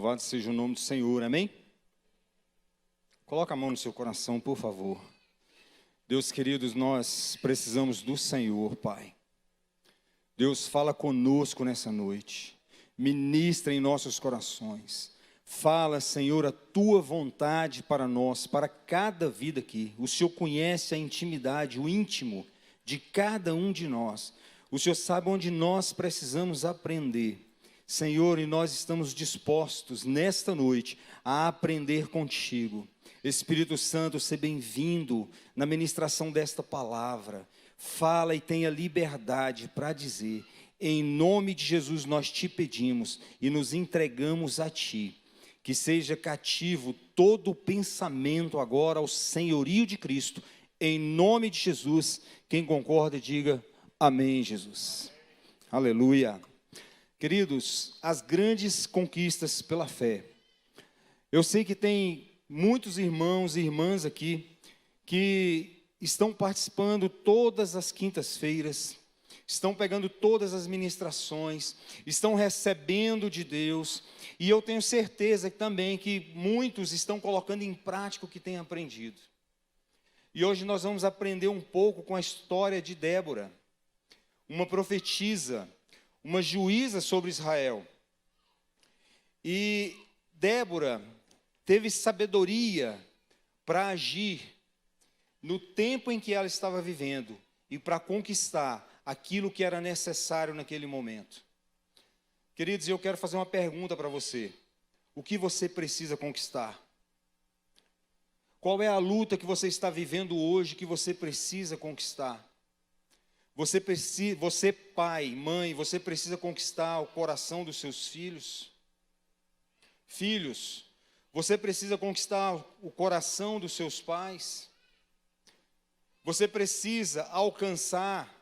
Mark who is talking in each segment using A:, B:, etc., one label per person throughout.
A: Louvado seja o nome do Senhor, amém? Coloca a mão no seu coração, por favor. Deus queridos, nós precisamos do Senhor, Pai. Deus, fala conosco nessa noite. Ministra em nossos corações. Fala, Senhor, a Tua vontade para nós, para cada vida aqui. O Senhor conhece a intimidade, o íntimo de cada um de nós. O Senhor sabe onde nós precisamos aprender. Senhor, e nós estamos dispostos nesta noite a aprender contigo. Espírito Santo, seja bem-vindo na ministração desta palavra. Fala e tenha liberdade para dizer. Em nome de Jesus nós te pedimos e nos entregamos a ti. Que seja cativo todo o pensamento agora ao senhorio de Cristo. Em nome de Jesus, quem concorda diga amém, Jesus. Aleluia. Queridos, as grandes conquistas pela fé. Eu sei que tem muitos irmãos e irmãs aqui que estão participando todas as quintas-feiras, estão pegando todas as ministrações, estão recebendo de Deus, e eu tenho certeza também que muitos estão colocando em prática o que têm aprendido. E hoje nós vamos aprender um pouco com a história de Débora, uma profetisa, uma juíza sobre Israel. E Débora teve sabedoria para agir no tempo em que ela estava vivendo e para conquistar aquilo que era necessário naquele momento. Queridos, eu quero fazer uma pergunta para você. O que você precisa conquistar? Qual é a luta que você está vivendo hoje que você precisa conquistar? Você pai, mãe, você precisa conquistar o coração dos seus filhos. Filhos, você precisa conquistar o coração dos seus pais. Você precisa alcançar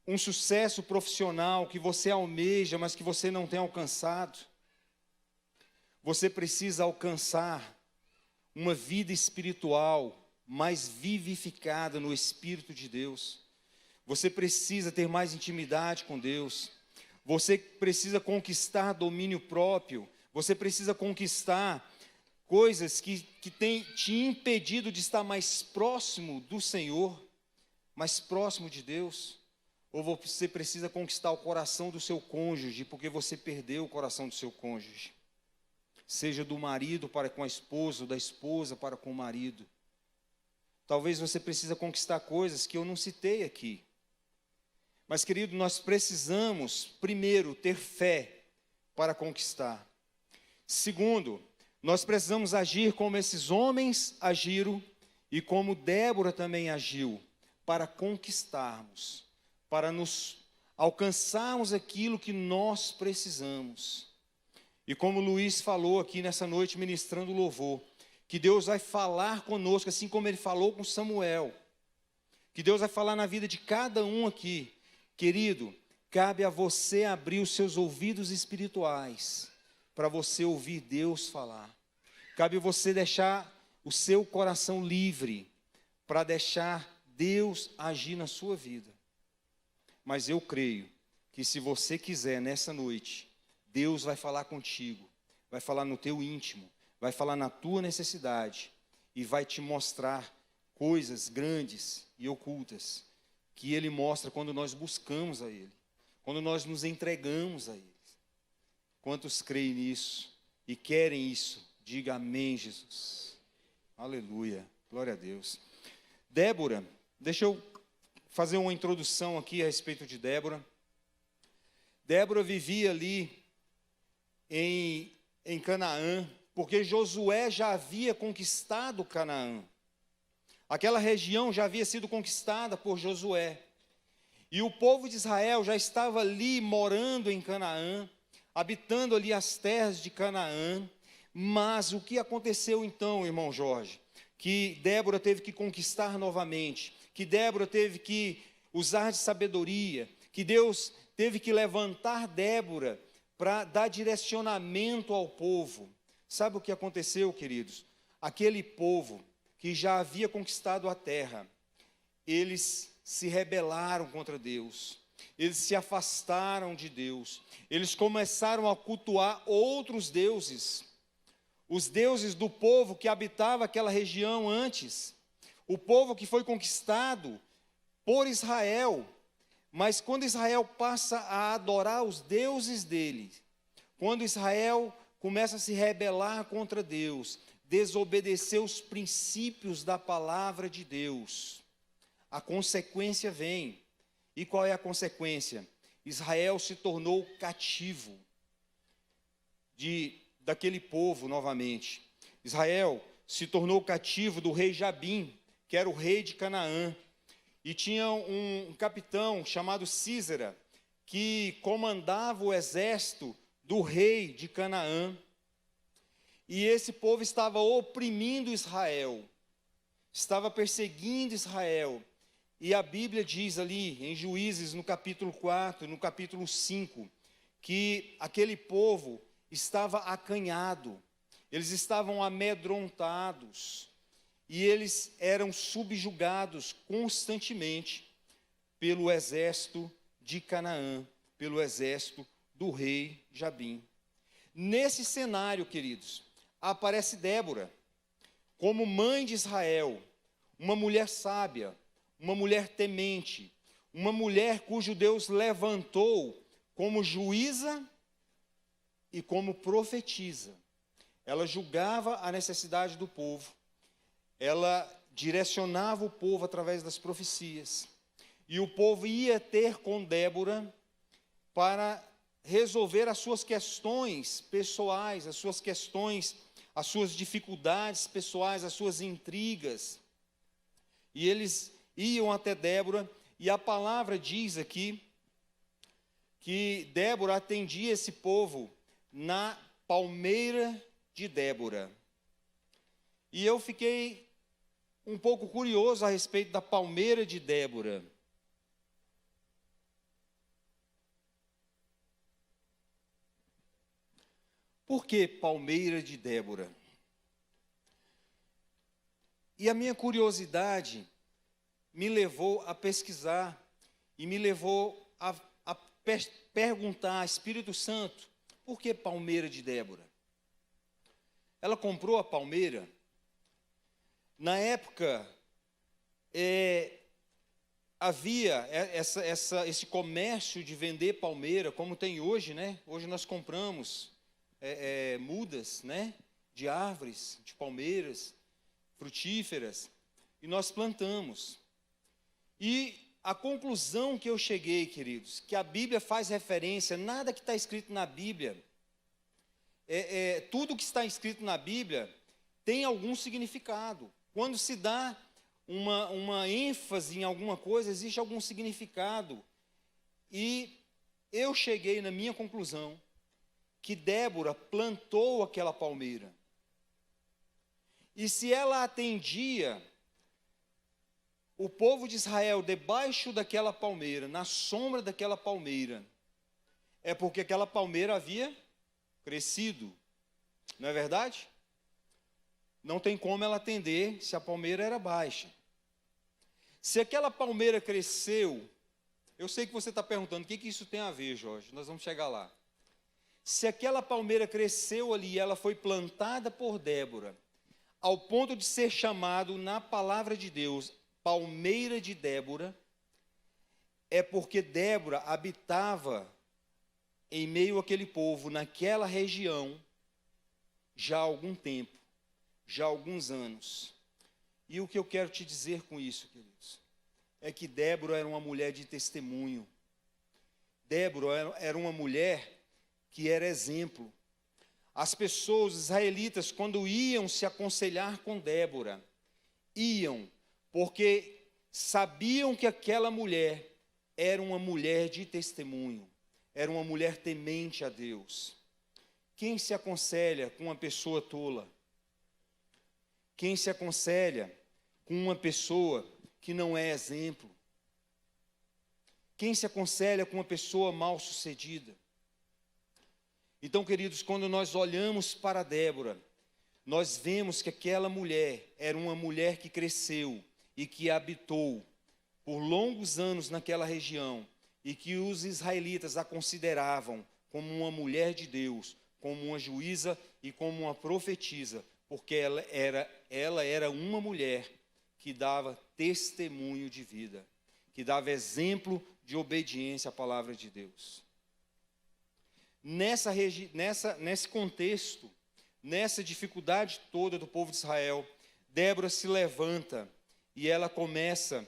A: um sucesso profissional que você almeja, mas que você não tem alcançado. Você precisa alcançar uma vida espiritual mais vivificada no Espírito de Deus. Você precisa ter mais intimidade com Deus. Você precisa conquistar domínio próprio. Você precisa conquistar coisas que têm te impedido de estar mais próximo do Senhor, mais próximo de Deus. Ou você precisa conquistar o coração do seu cônjuge, porque você perdeu o coração do seu cônjuge. Seja do marido para com a esposa, ou da esposa para com o marido. Talvez você precisa conquistar coisas que eu não citei aqui. Mas, querido, nós precisamos, primeiro, ter fé para conquistar. Segundo, nós precisamos agir como esses homens agiram e como Débora também agiu, para conquistarmos, para nos alcançarmos aquilo que nós precisamos. E como o Luiz falou aqui nessa noite, ministrando louvor, que Deus vai falar conosco, assim como Ele falou com Samuel, que Deus vai falar na vida de cada um aqui. Querido, cabe a você abrir os seus ouvidos espirituais para você ouvir Deus falar. Cabe a você deixar o seu coração livre para deixar Deus agir na sua vida. Mas eu creio que se você quiser nessa noite, Deus vai falar contigo, vai falar no teu íntimo, vai falar na tua necessidade e vai te mostrar coisas grandes e ocultas que Ele mostra quando nós buscamos a Ele, quando nós nos entregamos a Ele. Quantos creem nisso e querem isso? Diga amém, Jesus. Aleluia, glória a Deus. Débora, deixa eu fazer uma introdução aqui a respeito de Débora. Débora vivia ali em Canaã, porque Josué já havia conquistado Canaã. Aquela região já havia sido conquistada por Josué. E o povo de Israel já estava ali morando em Canaã, habitando ali as terras de Canaã. Mas o que aconteceu então, irmão Jorge? Que Débora teve que conquistar novamente, que Débora teve que usar de sabedoria, que Deus teve que levantar Débora para dar direcionamento ao povo. Sabe o que aconteceu, queridos? Aquele povo que já havia conquistado a terra, eles se rebelaram contra Deus. eles se afastaram de Deus. Eles começaram a cultuar outros deuses, os deuses do povo que habitava aquela região antes, o povo que foi conquistado por Israel. Mas quando Israel passa a adorar os deuses dele, quando Israel começa a se rebelar contra Deus, desobedecer os princípios da palavra de Deus, a consequência vem. E qual é a consequência? Israel se tornou cativo daquele povo novamente. Israel se tornou cativo do rei Jabim, que era o rei de Canaã. E tinha um capitão chamado Sísera, que comandava o exército do rei de Canaã. E esse povo estava oprimindo Israel, estava perseguindo Israel. E a Bíblia diz ali, em Juízes, no capítulo 4, no capítulo 5, que aquele povo estava acanhado, eles estavam amedrontados, e eles eram subjugados constantemente pelo exército de Canaã, pelo exército do rei Jabim. Nesse cenário, queridos, aparece Débora, como mãe de Israel, uma mulher sábia, uma mulher temente, uma mulher cujo Deus levantou como juíza e como profetisa. Ela julgava a necessidade do povo, ela direcionava o povo através das profecias, e o povo ia ter com Débora para resolver as suas questões pessoais, as suas questões, as suas dificuldades pessoais, as suas intrigas. E eles iam até Débora, e a palavra diz aqui que Débora atendia esse povo na palmeira de Débora. E eu fiquei um pouco curioso a respeito da palmeira de Débora. Por que palmeira de Débora? E a minha curiosidade me levou a pesquisar e me levou a perguntar a Espírito Santo, por que palmeira de Débora? Ela comprou a palmeira. Na época, havia esse comércio de vender palmeira, como tem hoje, né? Hoje nós compramos mudas, né? De árvores, de palmeiras, frutíferas, e nós plantamos. E a conclusão que eu cheguei, queridos, que a Bíblia faz referência, nada que está escrito na Bíblia, tudo que está escrito na Bíblia tem algum significado. Quando se dá uma ênfase em alguma coisa, existe algum significado. E eu cheguei na minha conclusão que Débora plantou aquela palmeira. E se ela atendia o povo de Israel debaixo daquela palmeira, na sombra daquela palmeira, é porque aquela palmeira havia crescido, não é verdade? Não tem como ela atender se a palmeira era baixa. Se aquela palmeira cresceu, eu sei que você está perguntando, o que isso tem a ver, Jorge? Nós vamos chegar lá. Se aquela palmeira cresceu ali e ela foi plantada por Débora, ao ponto de ser chamado na palavra de Deus, palmeira de Débora, é porque Débora habitava em meio àquele povo, naquela região, já há algum tempo, já há alguns anos. E o que eu quero te dizer com isso, queridos, é que Débora era uma mulher de testemunho. Débora era uma mulher que era exemplo. As pessoas, os israelitas, quando iam se aconselhar com Débora, iam porque sabiam que aquela mulher era uma mulher de testemunho, era uma mulher temente a Deus. Quem se aconselha com uma pessoa tola? Quem se aconselha com uma pessoa que não é exemplo? Quem se aconselha com uma pessoa mal-sucedida? Então, queridos, quando nós olhamos para Débora, nós vemos que aquela mulher era uma mulher que cresceu e que habitou por longos anos naquela região, e que os israelitas a consideravam como uma mulher de Deus, como uma juíza e como uma profetisa, porque ela era uma mulher que dava testemunho de vida, que dava exemplo de obediência à palavra de Deus. Nesse contexto, nessa dificuldade toda do povo de Israel, Débora se levanta e ela começa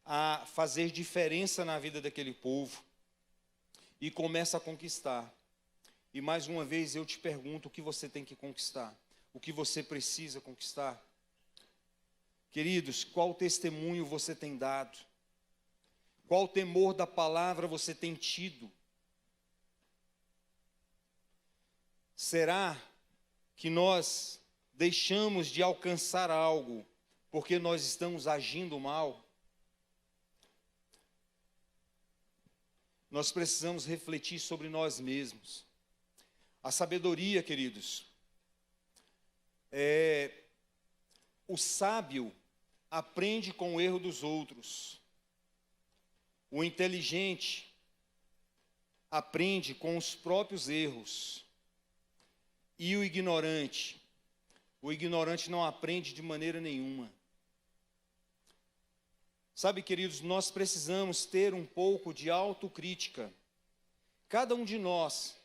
A: a fazer diferença na vida daquele povo e começa a conquistar. E mais uma vez eu te pergunto, o que você tem que conquistar? O que você precisa conquistar? Queridos, qual testemunho você tem dado? Qual temor da palavra você tem tido? Será que nós deixamos de alcançar algo porque nós estamos agindo mal? Nós precisamos refletir sobre nós mesmos. A sabedoria, queridos, o sábio aprende com o erro dos outros. O inteligente aprende com os próprios erros. E o ignorante não aprende de maneira nenhuma. Sabe, queridos, nós precisamos ter um pouco de autocrítica. Cada um de nós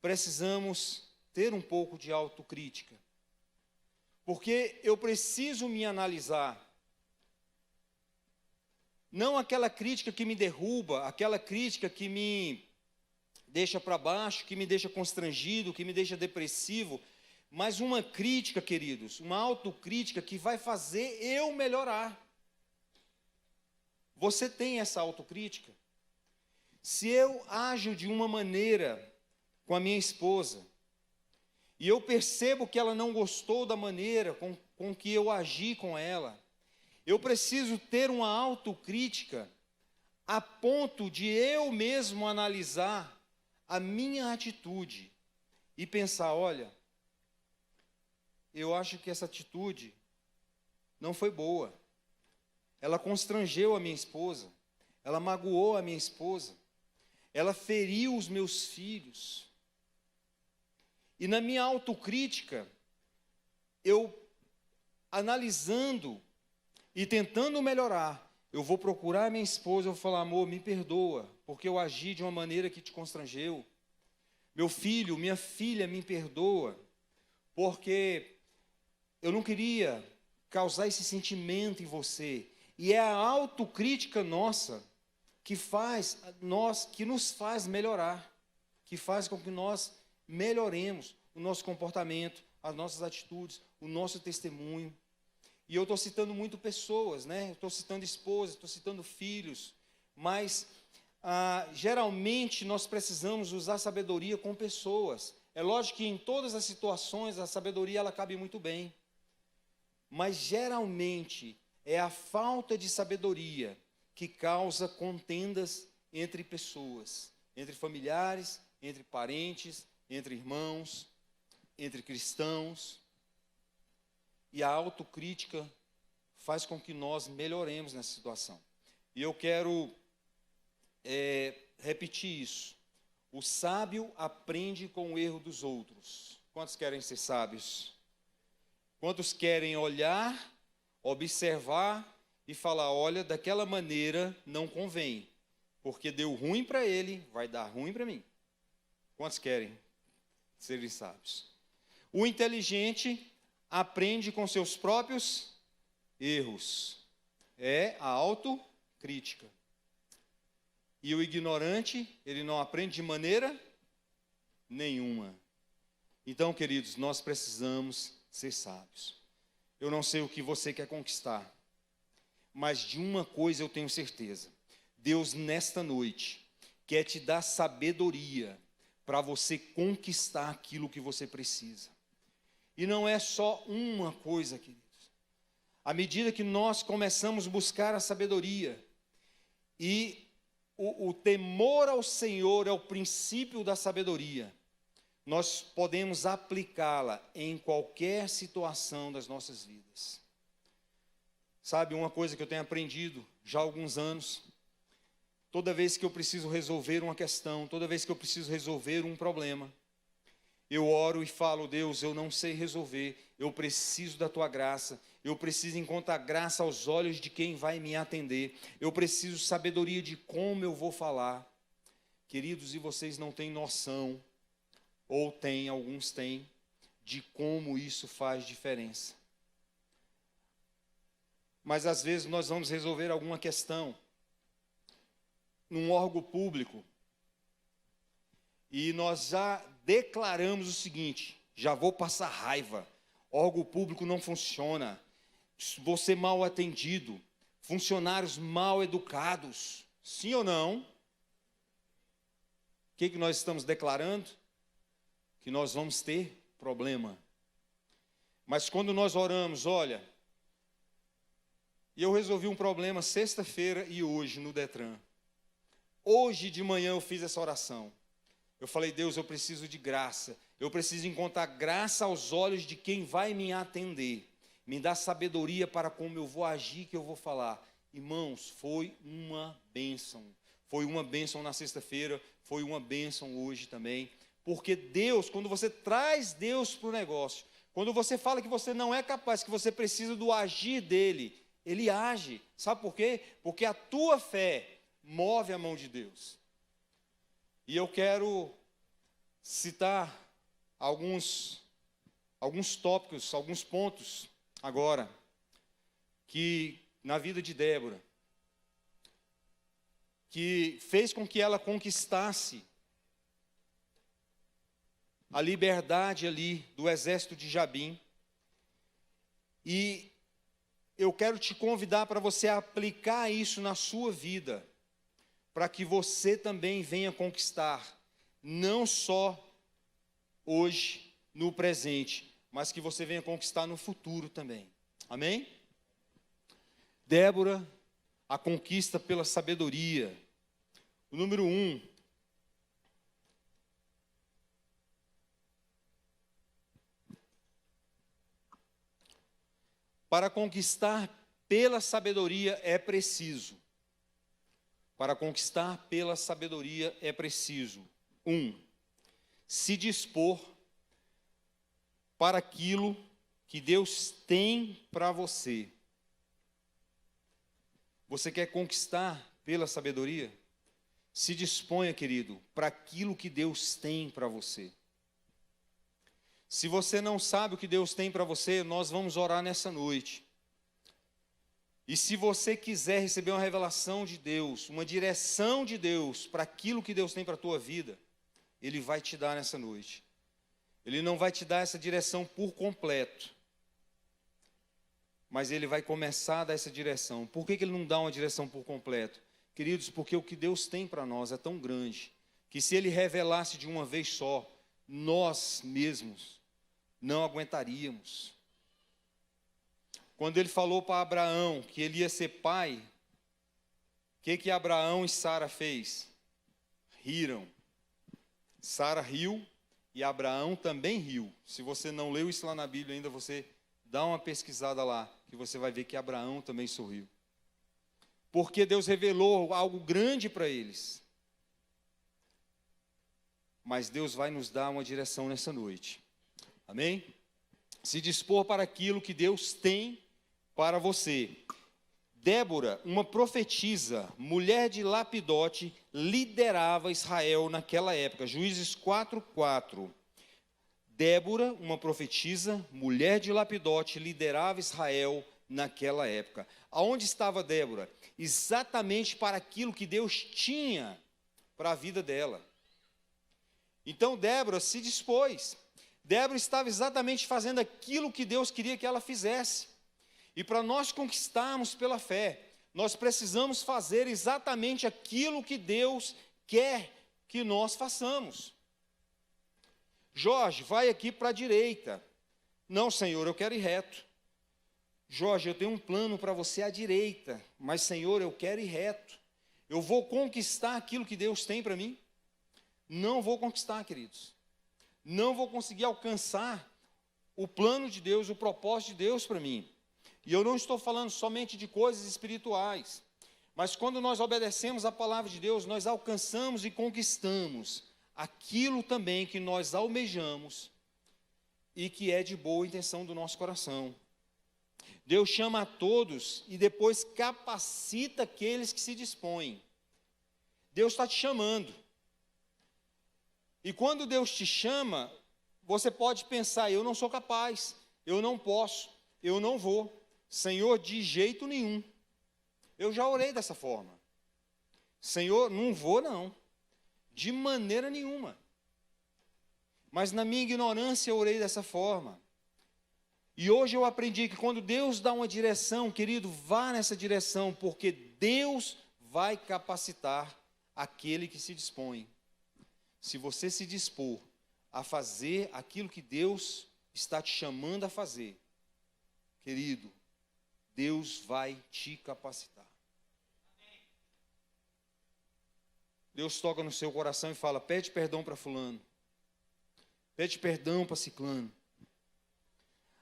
A: precisamos ter um pouco de autocrítica. Porque eu preciso me analisar. Não aquela crítica que me derruba, aquela crítica que me deixa para baixo, que me deixa constrangido, que me deixa depressivo, mas uma crítica, queridos, uma autocrítica que vai fazer eu melhorar. Você tem essa autocrítica? Se eu ajo de uma maneira com a minha esposa, e eu percebo que ela não gostou da maneira com que eu agi com ela, eu preciso ter uma autocrítica a ponto de eu mesmo analisar a minha atitude e pensar, olha, eu acho que essa atitude não foi boa. Ela constrangeu a minha esposa, ela magoou a minha esposa, ela feriu os meus filhos. E na minha autocrítica, eu analisando e tentando melhorar, eu vou procurar a minha esposa, eu vou falar, amor, me perdoa, porque eu agi de uma maneira que te constrangeu. Meu filho, minha filha, me perdoa, porque eu não queria causar esse sentimento em você. E é a autocrítica nossa que nos faz melhorar, que faz com que nós melhoremos o nosso comportamento, as nossas atitudes, o nosso testemunho. E eu estou citando muito pessoas, né? Eu estou citando esposas, estou citando filhos, mas geralmente nós precisamos usar sabedoria com pessoas. É lógico que em todas as situações a sabedoria ela cabe muito bem, mas geralmente é a falta de sabedoria que causa contendas entre pessoas, entre familiares, entre parentes, entre irmãos, entre cristãos. E a autocrítica faz com que nós melhoremos nessa situação. E eu quero repetir isso. O sábio aprende com o erro dos outros. Quantos querem ser sábios? Quantos querem olhar, observar e falar, olha, daquela maneira não convém, porque deu ruim para ele, vai dar ruim para mim. Quantos querem serem sábios? O inteligente aprende com seus próprios erros. É a autocrítica. E o ignorante, ele não aprende de maneira nenhuma. Então, queridos, nós precisamos ser sábios. Eu não sei o que você quer conquistar, mas de uma coisa eu tenho certeza. Deus, nesta noite, quer te dar sabedoria para você conquistar aquilo que você precisa. E não é só uma coisa, queridos. À medida que nós começamos a buscar a sabedoria, e o temor ao Senhor é o princípio da sabedoria, nós podemos aplicá-la em qualquer situação das nossas vidas. Sabe, uma coisa que eu tenho aprendido já há alguns anos, toda vez que eu preciso resolver uma questão, toda vez que eu preciso resolver um problema, eu oro e falo: Deus, eu não sei resolver, eu preciso da tua graça, eu preciso encontrar graça aos olhos de quem vai me atender, eu preciso sabedoria de como eu vou falar. Queridos, e vocês não têm noção, ou têm, alguns têm, de como isso faz diferença. Mas às vezes nós vamos resolver alguma questão num órgão público e nós já declaramos o seguinte: já vou passar raiva, órgão público não funciona, vou ser mal atendido, funcionários mal educados. Sim ou não? O que nós estamos declarando? Que nós vamos ter problema. Mas quando nós oramos, olha, e eu resolvi um problema sexta-feira e hoje no Detran. Hoje de manhã eu fiz essa oração. Eu falei: Deus, eu preciso de graça. Eu preciso encontrar graça aos olhos de quem vai me atender. Me dá sabedoria para como eu vou agir, que eu vou falar. Irmãos, foi uma bênção. Foi uma bênção na sexta-feira, foi uma bênção hoje também. Porque Deus, quando você traz Deus para o negócio, quando você fala que você não é capaz, que você precisa do agir dele, ele age. Sabe por quê? Porque a tua fé move a mão de Deus. E eu quero citar alguns tópicos, alguns pontos agora, que na vida de Débora, que fez com que ela conquistasse a liberdade ali do exército de Jabim. E eu quero te convidar para você aplicar isso na sua vida, para que você também venha conquistar, não só hoje, no presente, mas que você venha conquistar no futuro também. Amém? Débora, a conquista pela sabedoria. O número 1. Para conquistar pela sabedoria é preciso. Para conquistar pela sabedoria é preciso: 1. Se dispor para aquilo que Deus tem para você. Você quer conquistar pela sabedoria? Se disponha, querido, para aquilo que Deus tem para você. Se você não sabe o que Deus tem para você, nós vamos orar nessa noite. E se você quiser receber uma revelação de Deus, uma direção de Deus para aquilo que Deus tem para a tua vida, Ele vai te dar nessa noite. Ele não vai te dar essa direção por completo, mas Ele vai começar a dar essa direção. Por que Ele não dá uma direção por completo? Queridos, porque o que Deus tem para nós é tão grande, que se Ele revelasse de uma vez só, nós mesmos não aguentaríamos. Quando Ele falou para Abraão que ele ia ser pai, o que Abraão e Sara fez? Riram. Sara riu e Abraão também riu. Se você não leu isso lá na Bíblia ainda, você dá uma pesquisada lá, que você vai ver que Abraão também sorriu. Porque Deus revelou algo grande para eles. Mas Deus vai nos dar uma direção nessa noite. Amém? Se dispor para aquilo que Deus tem para você. Débora, uma profetisa, mulher de Lapidote, liderava Israel naquela época. Juízes 4:4. Débora, uma profetisa, mulher de Lapidote, liderava Israel naquela época. Aonde estava Débora? Exatamente para aquilo que Deus tinha para a vida dela. Então Débora se dispôs. Débora estava exatamente fazendo aquilo que Deus queria que ela fizesse. E para nós conquistarmos pela fé, nós precisamos fazer exatamente aquilo que Deus quer que nós façamos. Jorge, vai aqui para a direita. Não, Senhor, eu quero ir reto. Jorge, eu tenho um plano para você à direita, mas, Senhor, eu quero ir reto. Eu vou conquistar aquilo que Deus tem para mim? Não vou conquistar, queridos. Não vou conseguir alcançar o plano de Deus, o propósito de Deus para mim. E eu não estou falando somente de coisas espirituais, Mas quando nós obedecemos a palavra de Deus, nós alcançamos e conquistamos aquilo também que nós almejamos e que é de boa intenção do nosso coração. Deus chama a todos e depois capacita aqueles que se dispõem. Deus está te chamando. E quando Deus te chama, você pode pensar, eu não sou capaz, eu não posso, eu não vou. Senhor, de jeito nenhum. Eu já orei dessa forma. Senhor, não vou não. De maneira nenhuma. Mas na minha ignorância eu orei dessa forma. E hoje eu aprendi que quando Deus dá uma direção, querido, vá nessa direção, porque Deus vai capacitar aquele que se dispõe. Se você se dispor a fazer aquilo que Deus está te chamando a fazer, querido, Deus vai te capacitar. Deus toca no seu coração e fala, pede perdão para fulano. Pede perdão para ciclano.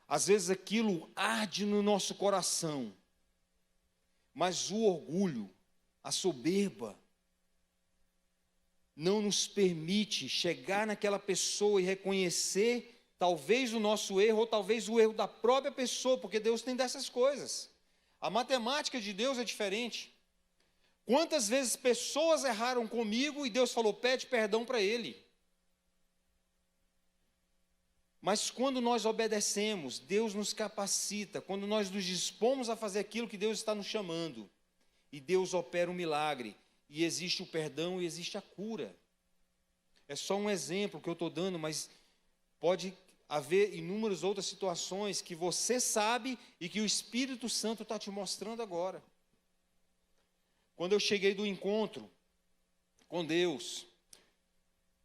A: Às vezes aquilo arde no nosso coração, mas o orgulho, a soberba, não nos permite chegar naquela pessoa e reconhecer talvez o nosso erro, ou talvez o erro da própria pessoa, porque Deus tem dessas coisas. A matemática de Deus é diferente. Quantas vezes pessoas erraram comigo e Deus falou, pede perdão para ele. Mas quando nós obedecemos, Deus nos capacita, quando nós nos dispomos a fazer aquilo que Deus está nos chamando, e Deus opera um milagre, e existe o perdão e existe a cura. É só um exemplo que eu estou dando, mas pode haver inúmeras outras situações que você sabe e que o Espírito Santo está te mostrando agora. Quando eu cheguei do encontro com Deus,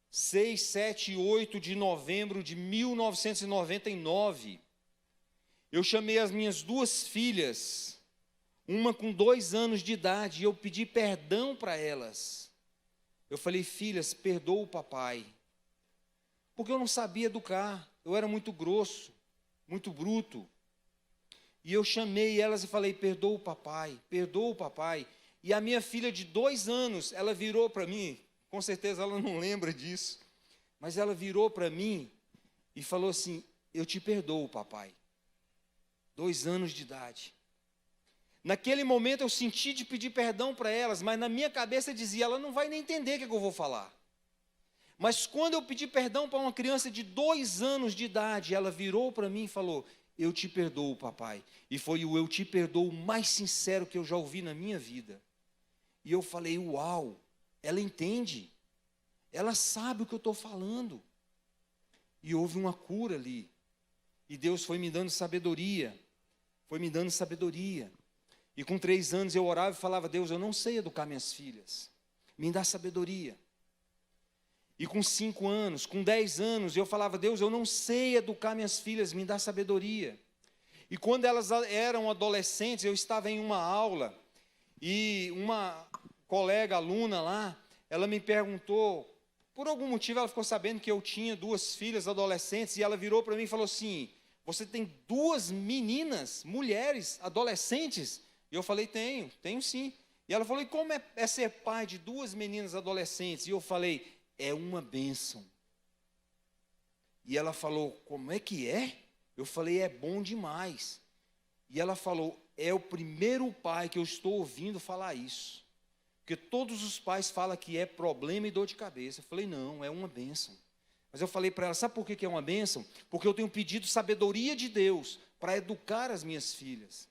A: 6, 7 e 8 de novembro de 1999, eu chamei as minhas duas filhas, uma com 2 anos de idade, e eu pedi perdão para elas. Eu falei, filhas, perdoa o papai, porque eu não sabia educar, eu era muito grosso, muito bruto. E eu chamei elas e falei, perdoa o papai, perdoa o papai. E a minha filha de 2 anos, ela virou para mim, com certeza ela não lembra disso, mas ela virou para mim e falou assim, eu te perdoo, papai. 2 anos de idade. Naquele momento eu senti de pedir perdão para elas, mas na minha cabeça dizia, ela não vai nem entender o que eu vou falar. Mas quando eu pedi perdão para uma criança de 2 anos de idade, ela virou para mim e falou, eu te perdoo, papai. E foi o eu te perdoo mais sincero que eu já ouvi na minha vida. E eu falei, uau, ela entende. Ela sabe o que eu estou falando. E houve uma cura ali. E Deus foi me dando sabedoria. Foi me dando sabedoria. E com 3 anos eu orava e falava, Deus, eu não sei educar minhas filhas. Me dá sabedoria. E com 5 anos, com 10 anos, eu falava, Deus, eu não sei educar minhas filhas, me dá sabedoria. E quando elas eram adolescentes, eu estava em uma aula, e uma colega, aluna lá, ela me perguntou, por algum motivo ela ficou sabendo que eu tinha 2 filhas adolescentes, e ela virou para mim e falou assim, você tem 2 meninas, mulheres, adolescentes? E eu falei, tenho sim. E ela falou, e como é ser pai de 2 meninas adolescentes? E eu falei, é uma bênção. E ela falou, como é que é? Eu falei, é bom demais. E ela falou, é o primeiro pai que eu estou ouvindo falar isso. Porque todos os pais falam que é problema e dor de cabeça. Eu falei, não, é uma bênção. Mas eu falei para ela, sabe por que é uma bênção? Porque eu tenho pedido sabedoria de Deus para educar as minhas filhas.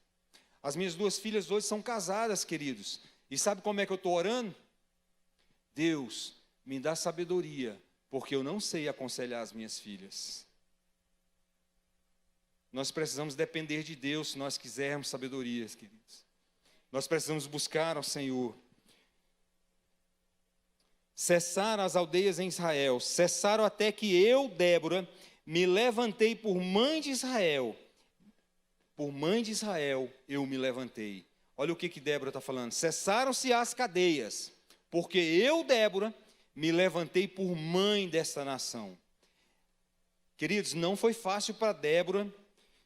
A: As minhas 2 filhas hoje são casadas, queridos. E sabe como é que eu estou orando? Deus, me dá sabedoria, porque eu não sei aconselhar as minhas filhas. Nós precisamos depender de Deus se nós quisermos sabedoria, queridos. Nós precisamos buscar ao Senhor. Cessaram as aldeias em Israel, cessaram até que eu, Débora, me levantei por mãe de Israel. Por mãe de Israel eu me levantei. Olha o que Débora está falando. Cessaram-se as cadeias, porque eu, Débora, me levantei por mãe desta nação. Queridos, não foi fácil para Débora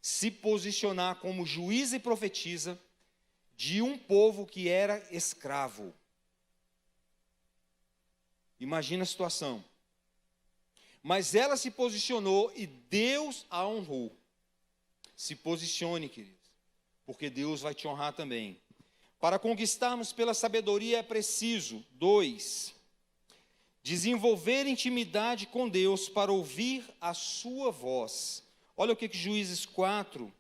A: se posicionar como juíza e profetisa de um povo que era escravo. Imagina a situação. Mas ela se posicionou e Deus a honrou. Se posicione, queridos, porque Deus vai te honrar também. Para conquistarmos pela sabedoria é preciso, 2, desenvolver intimidade com Deus para ouvir a sua voz. Olha o que Juízes 4,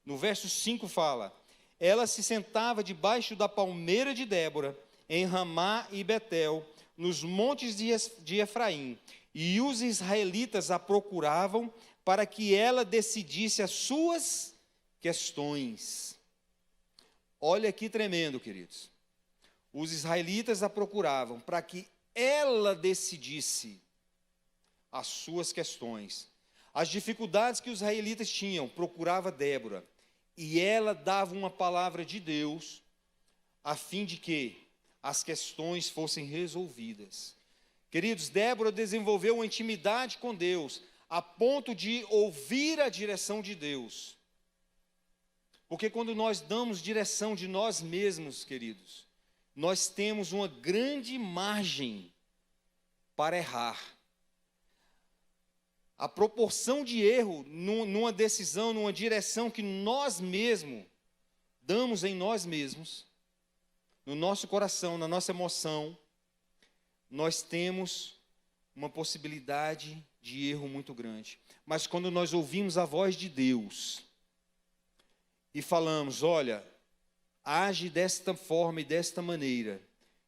A: no verso 5 fala. Ela se sentava debaixo da palmeira de Débora, em Ramá e Betel, nos montes de Efraim, e os israelitas a procuravam para que ela decidisse as suas questões. Olha que tremendo, queridos. Os israelitas a procuravam para que ela decidisse as suas questões. As dificuldades que os israelitas tinham, procurava Débora. E ela dava uma palavra de Deus, a fim de que as questões fossem resolvidas. Queridos, Débora desenvolveu uma intimidade com Deus, a ponto de ouvir a direção de Deus. Porque quando nós damos direção de nós mesmos, queridos, nós temos uma grande margem para errar. A proporção de erro numa decisão, numa direção que nós mesmos damos em nós mesmos, no nosso coração, na nossa emoção, nós temos uma possibilidade de erro muito grande. Mas quando nós ouvimos a voz de Deus e falamos, olha, age desta forma e desta maneira,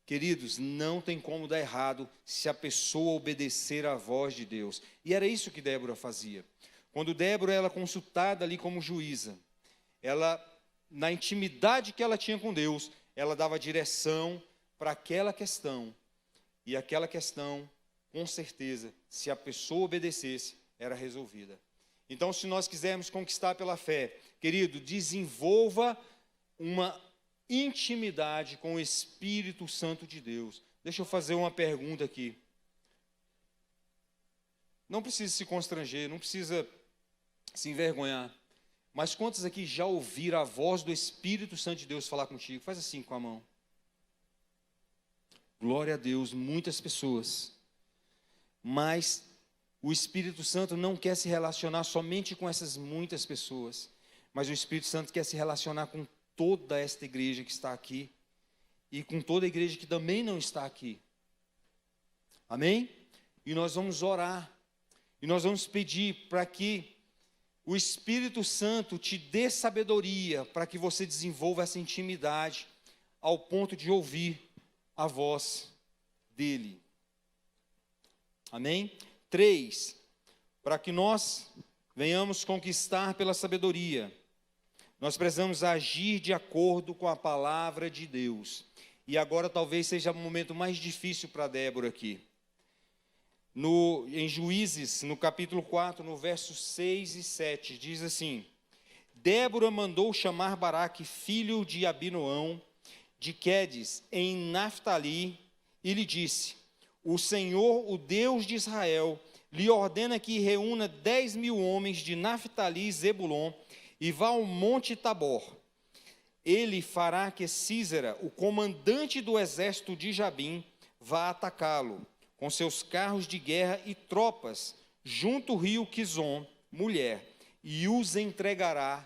A: queridos, não tem como dar errado se a pessoa obedecer à voz de Deus. E era isso que Débora fazia. Quando Débora era consultada ali como juíza, ela, na intimidade que ela tinha com Deus, ela dava direção para aquela questão. E aquela questão, com certeza, se a pessoa obedecesse, era resolvida. Então, se nós quisermos conquistar pela fé, querido, desenvolva uma intimidade com o Espírito Santo de Deus. Deixa eu fazer uma pergunta aqui. Não precisa se constranger, não precisa se envergonhar. Mas quantos aqui já ouviram a voz do Espírito Santo de Deus falar contigo? Faz assim com a mão. Glória a Deus, muitas pessoas. Mas o Espírito Santo não quer se relacionar somente com essas muitas pessoas. Mas o Espírito Santo quer se relacionar com toda esta igreja que está aqui e com toda a igreja que também não está aqui. Amém? E nós vamos orar. E nós vamos pedir para que o Espírito Santo te dê sabedoria para que você desenvolva essa intimidade ao ponto de ouvir a voz dele. Amém? 3, para que nós venhamos conquistar pela sabedoria, nós precisamos agir de acordo com a palavra de Deus. E agora talvez seja o momento mais difícil para Débora aqui. Em Juízes, no capítulo 4, no versos 6 e 7, diz assim: Débora mandou chamar Baraque, filho de Abinoão, de Quedes, em Naftali, e lhe disse: o Senhor, o Deus de Israel, lhe ordena que reúna 10.000 homens de Naftali e Zebulon, e vá ao monte Tabor. Ele fará que Sísera, o comandante do exército de Jabim, vá atacá-lo, com seus carros de guerra e tropas, junto ao rio Quizon, mulher, e os entregará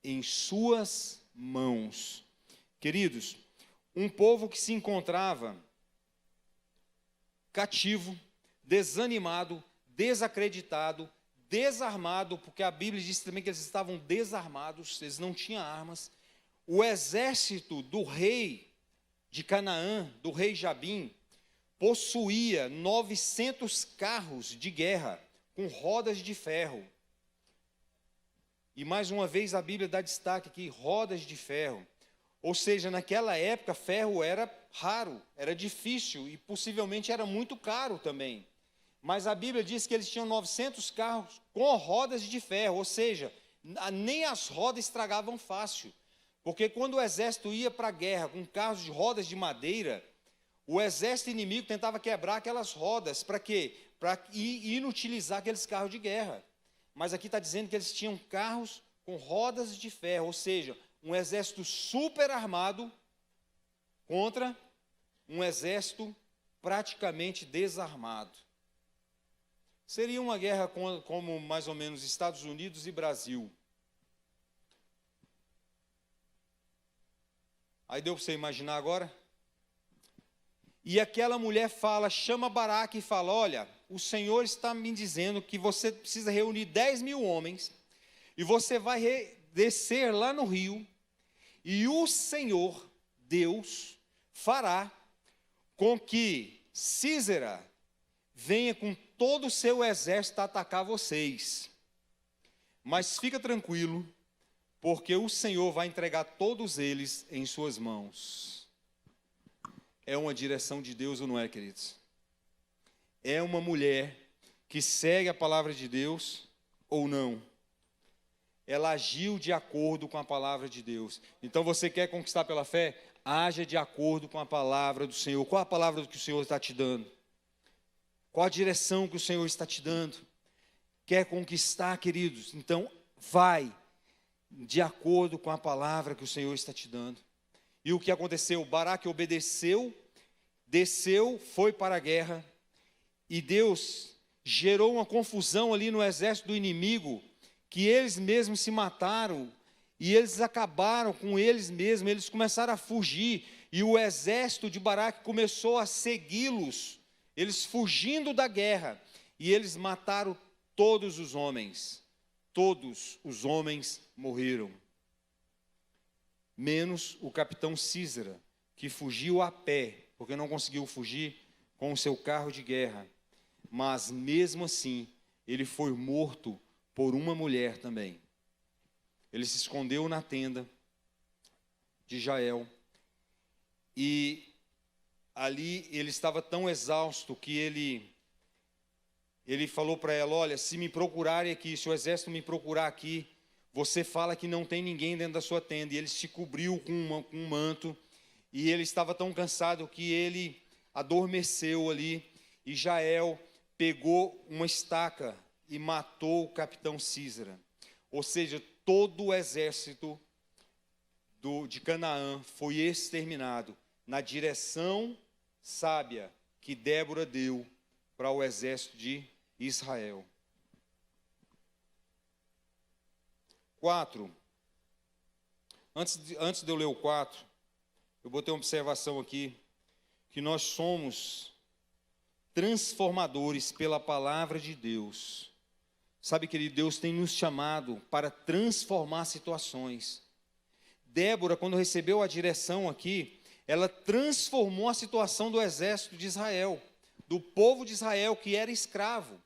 A: em suas mãos. Queridos, um povo que se encontrava cativo, desanimado, desacreditado, desarmado, porque a Bíblia diz também que eles estavam desarmados, eles não tinham armas. O exército do rei de Canaã, do rei Jabim, possuía 900 carros de guerra com rodas de ferro. E mais uma vez a Bíblia dá destaque aqui, rodas de ferro. Ou seja, naquela época ferro era raro, era difícil e possivelmente era muito caro também. Mas a Bíblia diz que eles tinham 900 carros com rodas de ferro, ou seja, nem as rodas estragavam fácil. Porque quando o exército ia para a guerra com carros de rodas de madeira, o exército inimigo tentava quebrar aquelas rodas. Para quê? Para inutilizar aqueles carros de guerra. Mas aqui está dizendo que eles tinham carros com rodas de ferro, ou seja, um exército super armado contra um exército praticamente desarmado. Seria uma guerra como mais ou menos Estados Unidos e Brasil. Aí deu para você imaginar agora? E aquela mulher chama Baraque e fala, olha, o Senhor está me dizendo que você precisa reunir 10.000 homens, e você vai descer lá no rio, e o Senhor, Deus, fará com que Sísera venha com todo o seu exército atacar vocês. Mas fica tranquilo, porque o Senhor vai entregar todos eles em suas mãos. É uma direção de Deus ou não é, queridos? É uma mulher que segue a palavra de Deus ou não? Ela agiu de acordo com a palavra de Deus. Então você quer conquistar pela fé? Haja de acordo com a palavra do Senhor. Qual a palavra que o Senhor está te dando? Qual a direção que o Senhor está te dando? Quer conquistar, queridos? Então vai de acordo com a palavra que o Senhor está te dando. E o que aconteceu? Baraque obedeceu, desceu, foi para a guerra, e Deus gerou uma confusão ali no exército do inimigo, que eles mesmos se mataram, e eles acabaram com eles mesmos, eles começaram a fugir, e o exército de Baraque começou a segui-los, eles fugindo da guerra, e eles mataram todos os homens morreram, menos o capitão Sísera, que fugiu a pé, porque não conseguiu fugir com o seu carro de guerra, mas mesmo assim, ele foi morto por uma mulher também. Ele se escondeu na tenda de Jael, e ali ele estava tão exausto que ele falou para ela, olha, se me procurarem aqui, se o exército me procurar aqui, você fala que não tem ninguém dentro da sua tenda. E ele se cobriu com um manto, e ele estava tão cansado que ele adormeceu ali, e Jael pegou uma estaca e matou o capitão Sísera. Ou seja, todo o exército de Canaã foi exterminado na direção sábia que Débora deu para o exército de Israel. 4. Antes de eu ler o 4, eu botei uma observação aqui, que nós somos transformadores pela palavra de Deus. Sabe, querido, Deus tem nos chamado para transformar situações. Débora, quando recebeu a direção aqui, ela transformou a situação do exército de Israel, do povo de Israel que era escravo.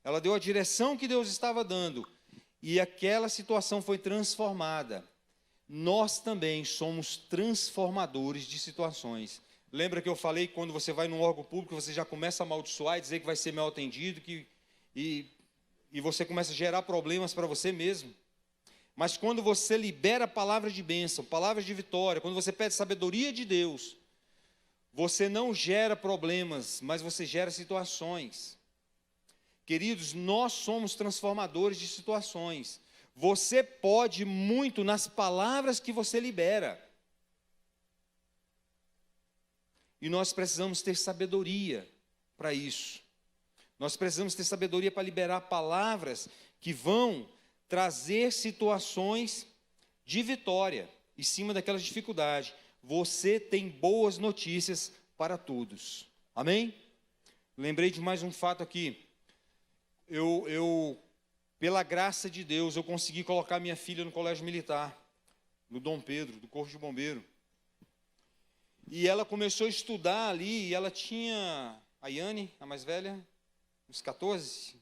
A: Ela deu a direção que Deus estava dando, e aquela situação foi transformada. Nós também somos transformadores de situações. Lembra que eu falei que quando você vai num órgão público, você já começa a amaldiçoar e dizer que vai ser mal atendido, e você começa a gerar problemas para você mesmo. Mas quando você libera a palavra de bênção, palavras de vitória, quando você pede sabedoria de Deus, você não gera problemas, mas você gera situações. Queridos, nós somos transformadores de situações. Você pode muito nas palavras que você libera. E nós precisamos ter sabedoria para isso. Nós precisamos ter sabedoria para liberar palavras que vão trazer situações de vitória em cima daquelas dificuldades. Você tem boas notícias para todos. Amém? Lembrei de mais um fato aqui. Pela graça de Deus, eu consegui colocar minha filha no colégio militar, no Dom Pedro, do Corpo de Bombeiro. E ela começou a estudar ali, e ela tinha, a Yane, a mais velha, uns 14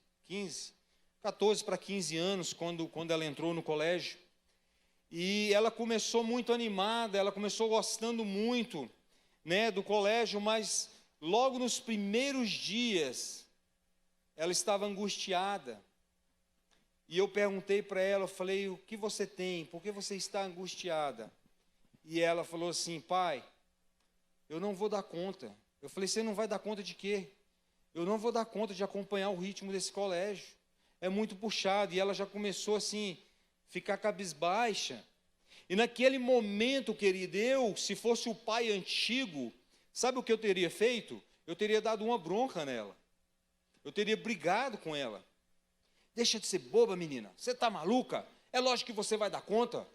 A: para 15 anos, quando ela entrou no colégio. E ela começou muito animada, ela começou gostando muito, né, do colégio, mas logo nos primeiros dias, ela estava angustiada. E eu perguntei para ela, eu falei, o que você tem? Por que você está angustiada? E ela falou assim, pai, eu não vou dar conta. Eu falei, você não vai dar conta de quê? Eu não vou dar conta de acompanhar o ritmo desse colégio. É muito puxado. E ela já começou assim, ficar cabisbaixa. E naquele momento, querido, eu, se fosse o pai antigo, sabe o que eu teria feito? Eu teria dado uma bronca nela. Eu teria brigado com ela. Deixa de ser boba, menina. Você está maluca? É lógico que você vai dar conta.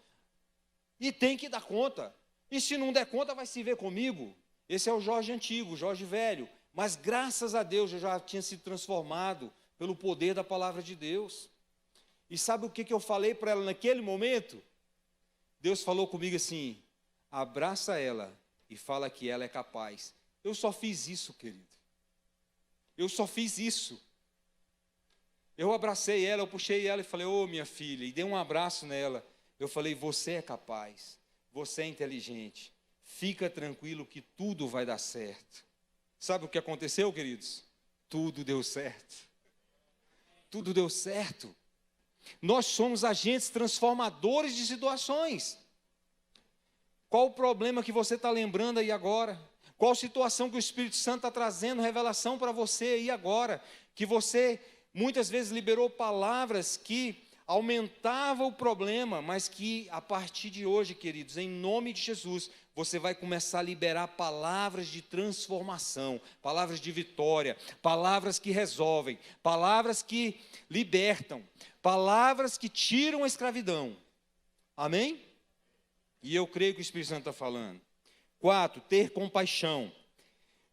A: E tem que dar conta. E se não der conta, vai se ver comigo. Esse é o Jorge antigo, o Jorge velho. Mas graças a Deus eu já tinha sido transformado pelo poder da palavra de Deus. E sabe o que eu falei para ela naquele momento? Deus falou comigo assim: abraça ela e fala que ela é capaz. Eu só fiz isso, querido. Eu só fiz isso. Eu abracei ela, eu puxei ela e falei: ô minha filha, e dei um abraço nela. Eu falei: você é capaz, você é inteligente, fica tranquilo que tudo vai dar certo. Sabe o que aconteceu, queridos? Tudo deu certo. Tudo deu certo. Nós somos agentes transformadores de situações. Qual o problema que você está lembrando aí agora? Qual situação que o Espírito Santo está trazendo revelação para você aí agora? Que você muitas vezes liberou palavras que aumentavam o problema, mas que a partir de hoje, queridos, em nome de Jesus, você vai começar a liberar palavras de transformação, palavras de vitória, palavras que resolvem, palavras que libertam, palavras que tiram a escravidão. Amém? E eu creio que o Espírito Santo está falando. 4, ter compaixão.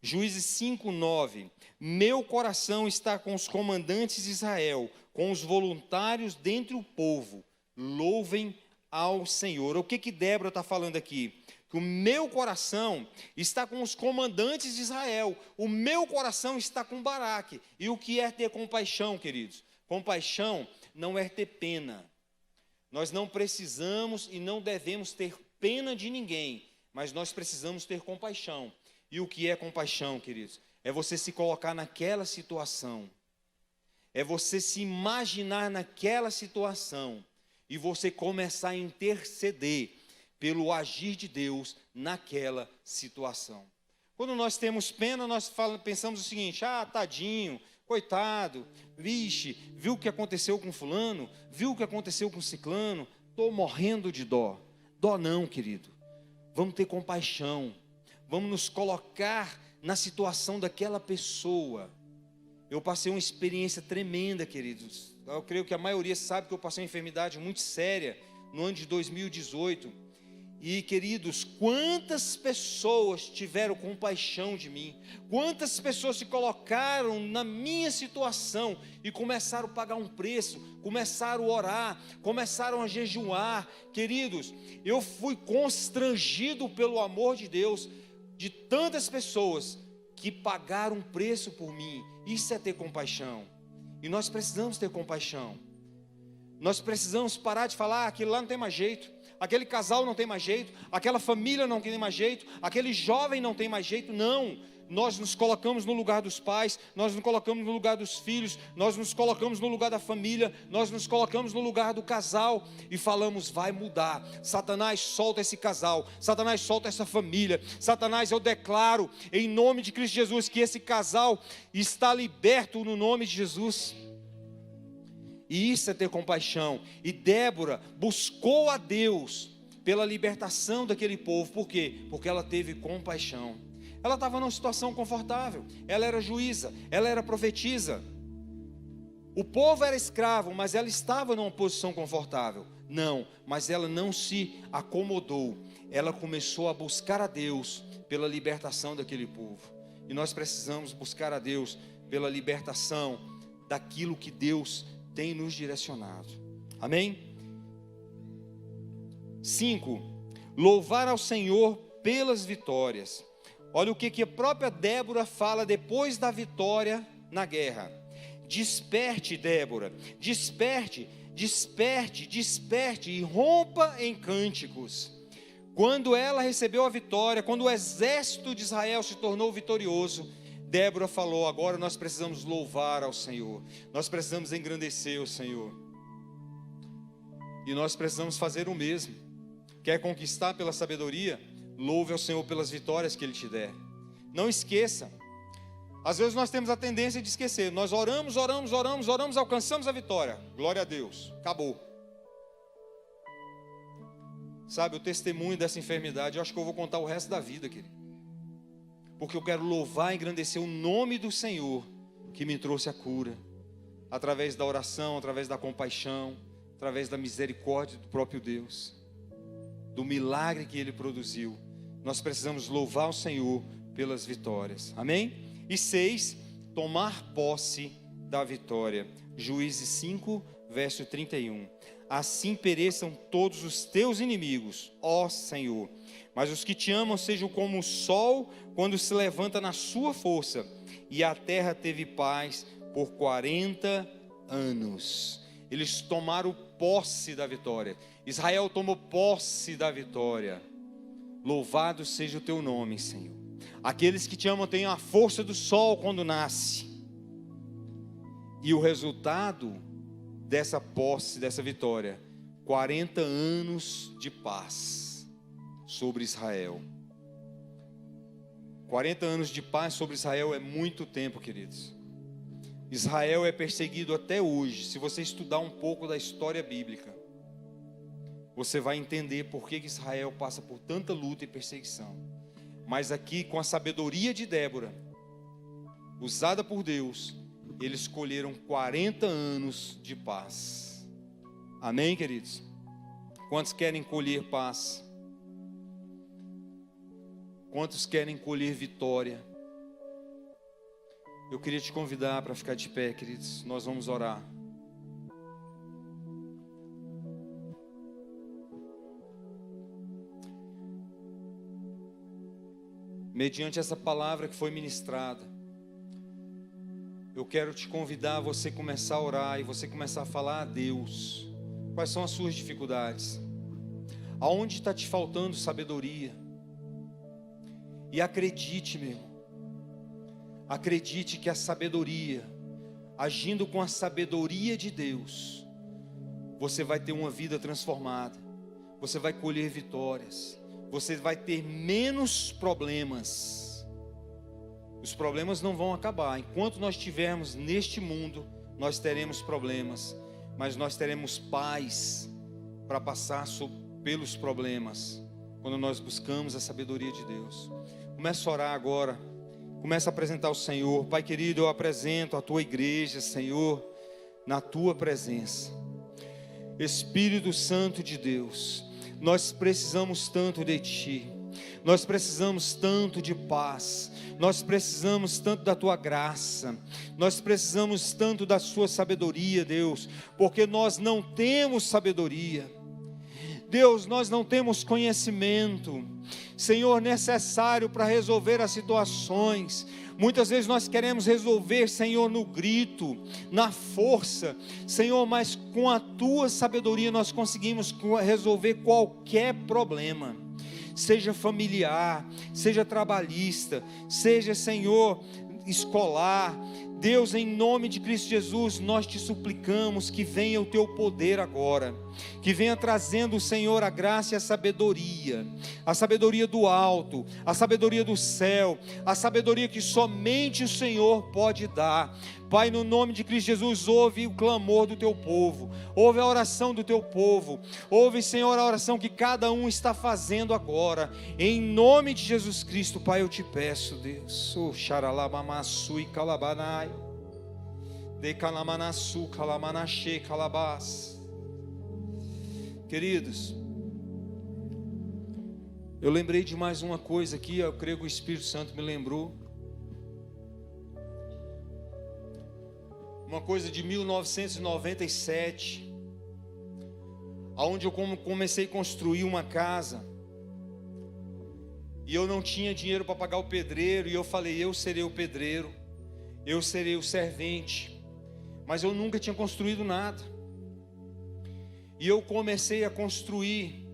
A: Juízes 5:9. Meu coração está com os comandantes de Israel, com os voluntários dentre o povo. Louvem ao Senhor. O que Débora está falando aqui? Que o meu coração está com os comandantes de Israel. O meu coração está com Baraque. E o que é ter compaixão, queridos? Compaixão não é ter pena. Nós não precisamos e não devemos ter pena de ninguém, mas nós precisamos ter compaixão. E o que é compaixão, queridos? É você se colocar naquela situação. É você se imaginar naquela situação e você começar a interceder pelo agir de Deus naquela situação. Quando nós temos pena, nós pensamos o seguinte: tadinho, coitado, vixe, viu o que aconteceu com fulano, viu o que aconteceu com ciclano, estou morrendo de dó. Dó não, querido. Vamos ter compaixão, vamos nos colocar na situação daquela pessoa. Eu passei uma experiência tremenda, queridos. Eu creio que a maioria sabe que eu passei uma enfermidade muito séria no ano de 2018. E, queridos, quantas pessoas tiveram compaixão de mim, quantas pessoas se colocaram na minha situação e começaram a pagar um preço, começaram a orar, começaram a jejuar. Queridos, eu fui constrangido pelo amor de Deus, de tantas pessoas que pagaram um preço por mim. Isso é ter compaixão, e nós precisamos ter compaixão. Nós precisamos parar de falar: aquilo lá não tem mais jeito, aquele casal não tem mais jeito, aquela família não tem mais jeito, aquele jovem não tem mais jeito. Não, nós nos colocamos no lugar dos pais, nós nos colocamos no lugar dos filhos, nós nos colocamos no lugar da família, nós nos colocamos no lugar do casal e falamos: vai mudar. Satanás, solta esse casal, Satanás, solta essa família. Satanás, eu declaro em nome de Cristo Jesus que esse casal está liberto no nome de Jesus. E isso é ter compaixão. E Débora buscou a Deus pela libertação daquele povo. Por quê? Porque ela teve compaixão. Ela estava numa situação confortável. Ela era juíza, ela era profetisa. O povo era escravo, mas ela estava numa posição confortável. Não, mas ela não se acomodou. Ela começou a buscar a Deus pela libertação daquele povo. E nós precisamos buscar a Deus pela libertação daquilo que Deus tem nos direcionado. Amém? 5. Louvar ao Senhor pelas vitórias. Olha o que a própria Débora fala depois da vitória na guerra. Desperte, Débora, desperte, desperte, desperte e rompa em cânticos. Quando ela recebeu a vitória, quando o exército de Israel se tornou vitorioso, Débora falou: agora nós precisamos louvar ao Senhor, nós precisamos engrandecer o Senhor, e nós precisamos fazer o mesmo. Quer conquistar pela sabedoria? Louve ao Senhor pelas vitórias que Ele te der. Não esqueça. Às vezes nós temos a tendência de esquecer. Nós oramos, alcançamos a vitória, glória a Deus, acabou. Sabe, o testemunho dessa enfermidade, eu acho que eu vou contar o resto da vida, querido. Porque eu quero louvar e engrandecer o nome do Senhor, que me trouxe a cura. Através da oração, através da compaixão, através da misericórdia do próprio Deus. Do milagre que Ele produziu. Nós precisamos louvar o Senhor pelas vitórias. Amém? E 6, tomar posse da vitória. Juízes 5, verso 31. Assim pereçam todos os teus inimigos, ó Senhor. Mas os que te amam sejam como o sol quando se levanta na sua força. E a terra teve paz por 40 anos. Eles tomaram posse da vitória. Israel tomou posse da vitória. Louvado seja o teu nome, Senhor. Aqueles que te amam têm a força do sol quando nasce. E o resultado dessa posse, dessa vitória, 40 anos de paz sobre Israel. 40 anos de paz sobre Israel é muito tempo, queridos. Israel é perseguido até hoje. Se você estudar um pouco da história bíblica, você vai entender por que Israel passa por tanta luta e perseguição. Mas aqui, com a sabedoria de Débora, usada por Deus, eles colheram 40 anos de paz. Amém, queridos? Quantos querem colher paz? Quantos querem colher vitória? Eu queria te convidar para ficar de pé, queridos. Nós vamos orar. Mediante essa palavra que foi ministrada, eu quero te convidar a você começar a orar e você começar a falar a Deus. Quais são as suas dificuldades? Aonde está te faltando sabedoria? E acredite, meu irmão. Acredite que a sabedoria, agindo com a sabedoria de Deus, você vai ter uma vida transformada. Você vai colher vitórias. Você vai ter menos problemas. Os problemas não vão acabar. Enquanto nós estivermos neste mundo, nós teremos problemas. Mas nós teremos paz para passar pelos problemas. Quando nós buscamos a sabedoria de Deus. Começa a orar agora. Começa a apresentar ao Senhor. Pai querido, eu apresento a tua igreja, Senhor, na tua presença. Espírito Santo de Deus, nós precisamos tanto de ti. Nós precisamos tanto de paz. Nós precisamos tanto da tua graça. Nós precisamos tanto da sua sabedoria, Deus, porque nós não temos sabedoria. Deus, nós não temos conhecimento, Senhor, necessário para resolver as situações. Muitas vezes nós queremos resolver, Senhor, no grito, na força, Senhor, mas com a tua sabedoria nós conseguimos resolver qualquer problema. Seja familiar, seja trabalhista, seja, Senhor, escolar. Deus, em nome de Cristo Jesus, nós te suplicamos que venha o teu poder agora, que venha trazendo, Senhor, a graça e a sabedoria do alto, a sabedoria do céu, a sabedoria que somente o Senhor pode dar. Pai, no nome de Cristo Jesus, ouve o clamor do teu povo, ouve a oração do teu povo, ouve, Senhor, a oração que cada um está fazendo agora, em nome de Jesus Cristo, Pai, eu te peço, Deus, o xaralabamassu e calabanai, de calamanassu, calamanache, calabás. Queridos, eu lembrei de mais uma coisa aqui, eu creio que o Espírito Santo me lembrou. Uma coisa de 1997, onde eu comecei a construir uma casa, e eu não tinha dinheiro para pagar o pedreiro, e eu falei, eu serei o pedreiro, eu serei o servente, mas eu nunca tinha construído nada, e eu comecei a construir,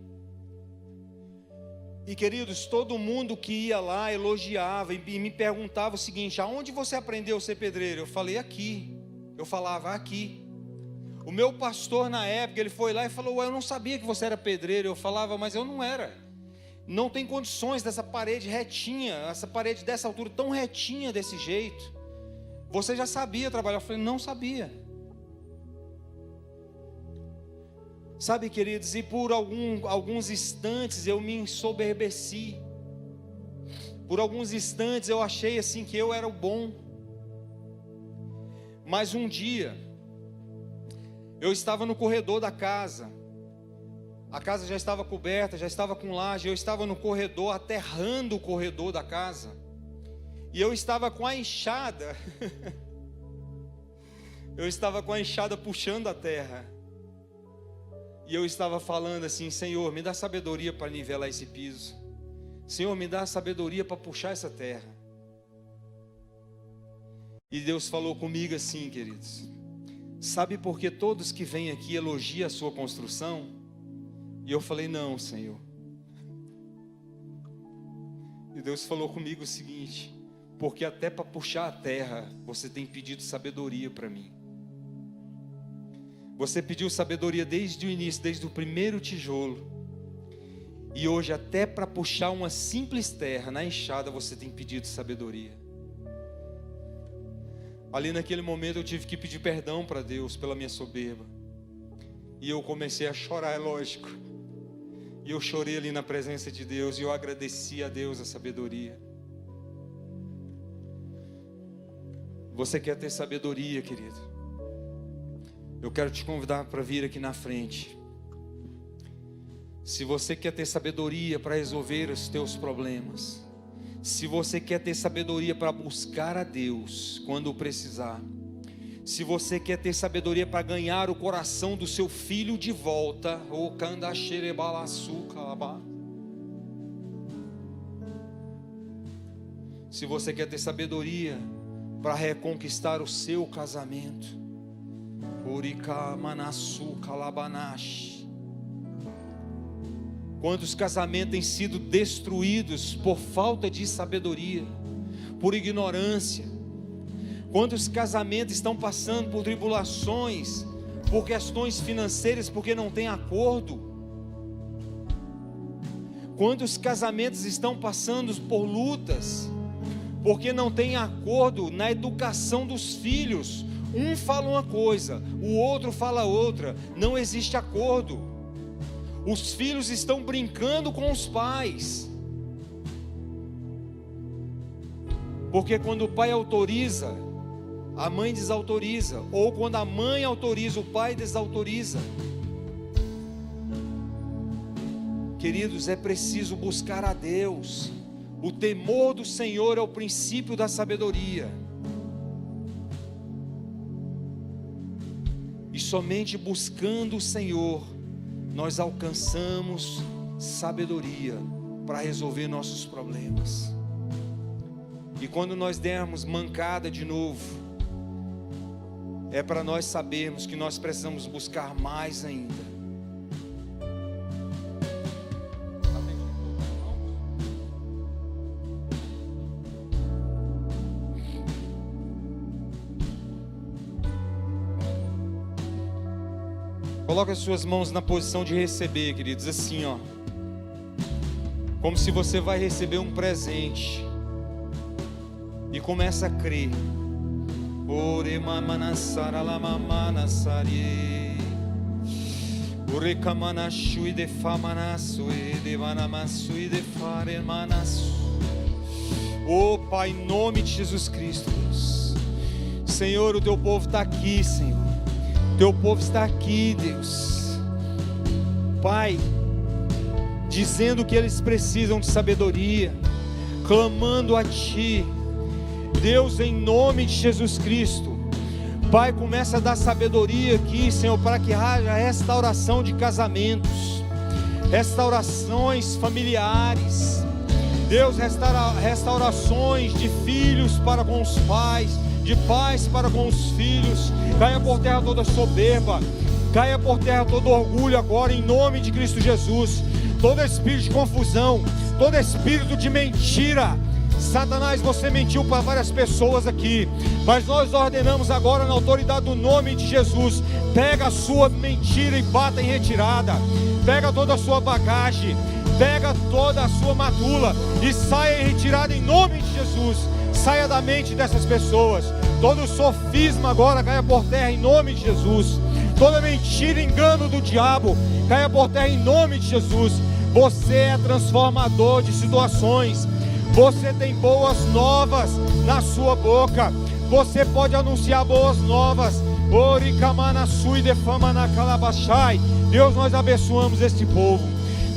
A: e queridos, todo mundo que ia lá elogiava, e me perguntava o seguinte, aonde você aprendeu a ser pedreiro? Eu falei, aqui. Eu falava aqui. O meu pastor na época, ele foi lá e falou, eu não sabia que você era pedreiro. Eu falava, mas eu não era. Não tem condições dessa parede retinha, essa parede dessa altura tão retinha desse jeito. Você já sabia trabalhar? Eu falei, não sabia. Sabe, queridos, e por alguns instantes eu me ensoberbeci. Por alguns instantes eu achei assim que eu era o bom. Mas um dia, eu estava no corredor da casa. A casa já estava coberta, já estava com laje. Eu estava no corredor, aterrando o corredor da casa. E eu estava com a enxada. Eu estava com a enxada puxando a terra. E eu estava falando assim: Senhor, me dá sabedoria para nivelar esse piso. Senhor, me dá sabedoria para puxar essa terra. E Deus falou comigo assim, queridos: sabe por que todos que vêm aqui elogiam a sua construção? E eu falei: não, Senhor. E Deus falou comigo o seguinte: porque até para puxar a terra, você tem pedido sabedoria para mim. Você pediu sabedoria desde o início, desde o primeiro tijolo. E hoje até para puxar uma simples terra na enxada, você tem pedido sabedoria. Ali naquele momento eu tive que pedir perdão para Deus pela minha soberba. E eu comecei a chorar, é lógico. E eu chorei ali na presença de Deus, e eu agradeci a Deus a sabedoria. Você quer ter sabedoria, querido? Eu quero te convidar para vir aqui na frente. Se você quer ter sabedoria para resolver os teus problemas, se você quer ter sabedoria para buscar a Deus quando precisar, se você quer ter sabedoria para ganhar o coração do seu filho de volta, se você quer ter sabedoria para reconquistar o seu casamento, quantos casamentos têm sido destruídos por falta de sabedoria, por ignorância? Quantos casamentos estão passando por tribulações, por questões financeiras, porque não tem acordo? Quantos casamentos estão passando por lutas, porque não tem acordo na educação dos filhos? Um fala uma coisa, o outro fala outra, não existe acordo. Os filhos estão brincando com os pais, porque quando o pai autoriza, a mãe desautoriza, ou quando a mãe autoriza, o pai desautoriza. Queridos, é preciso buscar a Deus. O temor do Senhor é o princípio da sabedoria. E somente buscando o Senhor, nós alcançamos sabedoria para resolver nossos problemas. E quando nós dermos mancada de novo, é para nós sabermos que nós precisamos buscar mais ainda. Coloque as suas mãos na posição de receber, queridos, assim, ó, como se você vai receber um presente, e começa a crer. Ore mamanasara la mamanasari, ore kamanashui de famanasu e de vanamasui de fare manasu. Oh Pai, em nome de Jesus Cristo, Deus. Senhor, o teu povo está aqui, Senhor. Teu povo está aqui, Deus. Pai, dizendo que eles precisam de sabedoria, clamando a Ti. Deus, em nome de Jesus Cristo, Pai, começa a dar sabedoria aqui, Senhor, para que haja restauração de casamentos, restaurações familiares. Deus, restaurações de filhos para com os pais, de pais para com os filhos. Caia por terra toda soberba, caia por terra todo orgulho agora, em nome de Cristo Jesus. Todo espírito de confusão, todo espírito de mentira. Satanás, você mentiu para várias pessoas aqui, mas nós ordenamos agora na autoridade do nome de Jesus: pega a sua mentira e bata em retirada. Pega toda a sua bagagem, pega toda a sua matula e saia em retirada em nome de Jesus. Saia da mente dessas pessoas. Todo sofisma agora caia por terra em nome de Jesus. toda mentira e engano do diabo caia por terra em nome de Jesus. Você é transformador de situações. Você tem boas novas na sua boca. Você pode anunciar boas novas. Deus, nós abençoamos este povo.